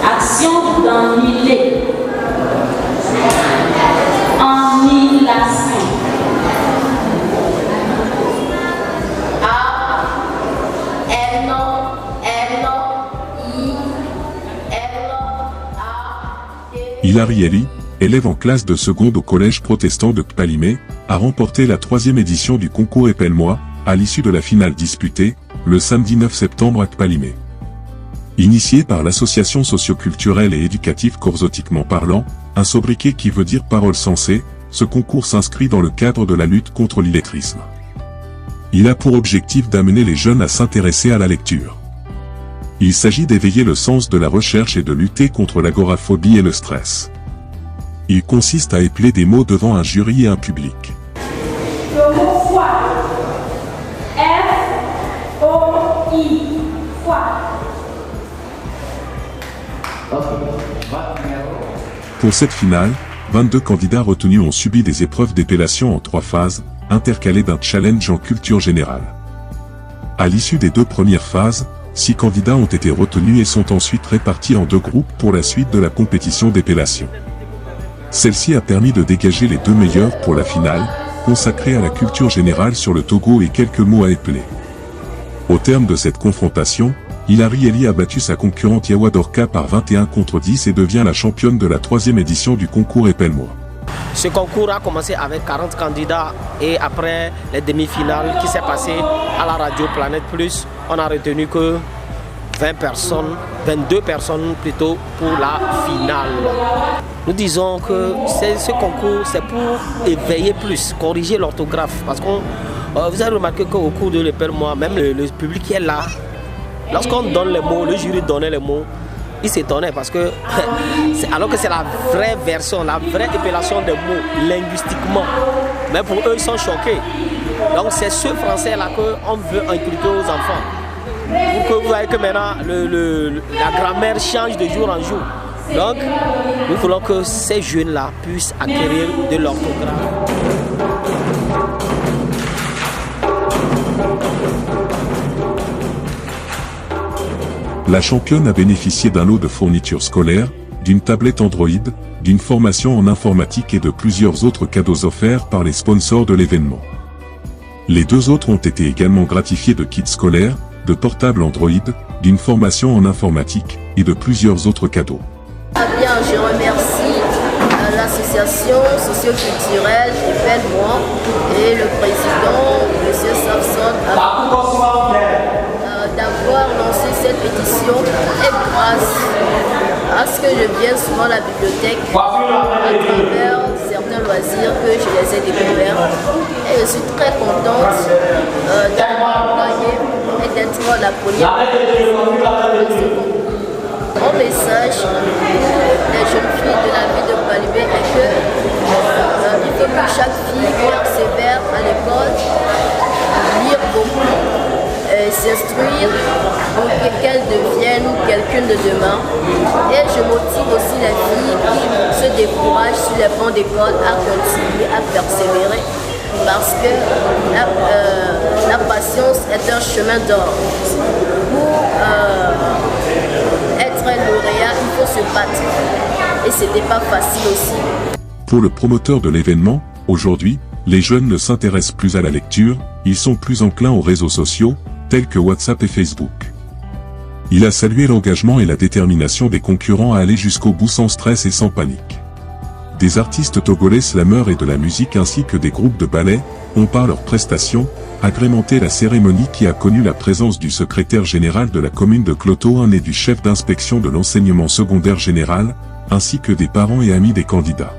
Action d'ennihiler. Annihilation. Hilary Elie, élève en classe de seconde au collège protestant de Kpalimé, a remporté la 3e édition du concours Épelle-moi, à l'issue de la finale disputée, le samedi 9 septembre à Kpalimé. Initié par l'association socioculturelle et éducative Corzotiquement parlant, un sobriquet qui veut dire parole sensée, ce concours s'inscrit dans le cadre de la lutte contre l'illettrisme. Il a pour objectif d'amener les jeunes à s'intéresser à la lecture. Il s'agit d'éveiller le sens de la recherche et de lutter contre l'agoraphobie et le stress. Il consiste à épeler des mots devant un jury et un public. Le mot foi. F-O-I. Foi. Pour cette finale, 22 candidats retenus ont subi des épreuves d'épellation en 3 phases, intercalées d'un challenge en culture générale. À l'issue des 2 premières phases, 6 candidats ont été retenus et sont ensuite répartis en 2 groupes pour la suite de la compétition d'épellation. Celle-ci a permis de dégager les 2 meilleurs pour la finale, consacrée à la culture générale sur le Togo et quelques mots à épeler. Au terme de cette confrontation, Hilary Elie a battu sa concurrente Yawadorka par 21-10 et devient la championne de la 3e édition du concours Épelle-moi. Ce concours a commencé avec 40 candidats et après les demi-finales qui s'est passé à la radio Planète Plus, on a retenu que 22 personnes plutôt pour la finale. Nous disons que ce concours c'est pour éveiller plus, corriger l'orthographe parce que vous avez remarqué qu'au cours de l'Épelle-moi, même le public qui est là, lorsqu'on donne les mots, le jury donnait les mots, il s'étonnait parce que, alors que c'est la vraie version, la vraie épellation des mots, linguistiquement. Mais pour eux, ils sont choqués. Donc c'est ce français-là qu'on veut inculquer aux enfants. Pour que vous voyez que maintenant, la grammaire change de jour en jour. Donc, nous voulons que ces jeunes-là puissent acquérir de l'orthographe. La championne a bénéficié d'un lot de fournitures scolaires, d'une tablette Android, d'une formation en informatique et de plusieurs autres cadeaux offerts par les sponsors de l'événement. Les 2 autres ont été également gratifiés de kits scolaires, de portables Android, d'une formation en informatique et de plusieurs autres cadeaux. Bien, je remercie l'association socio-culturelle Épelle-moi et le président, M. Samson, d'avoir lancé cette pétition et grâce à ce que je viens souvent à la bibliothèque à travers certains loisirs que je les ai découverts. Et je suis très contente d'avoir gagné et d'être la première. Mon message pour les jeunes filles de la ville de Kpalimé est que il faut que chaque fille persévère à l'école, lire beaucoup, s'instruire pour qu'elles deviennent quelqu'un de demain. Et je motive aussi les filles qui se découragent sur les bancs d'école à continuer, à persévérer. Parce que la patience est un chemin d'or. Pour être un lauréat, il faut se battre. Et ce n'était pas facile aussi. Pour le promoteur de l'événement, aujourd'hui, les jeunes ne s'intéressent plus à la lecture, ils sont plus enclins aux réseaux sociaux, tels que WhatsApp et Facebook. Il a salué l'engagement et la détermination des concurrents à aller jusqu'au bout sans stress et sans panique. Des artistes togolais slameurs et de la musique ainsi que des groupes de ballet ont par leurs prestations agrémenté la cérémonie qui a connu la présence du secrétaire général de la commune de Clotoin et du chef d'inspection de l'enseignement secondaire général, ainsi que des parents et amis des candidats.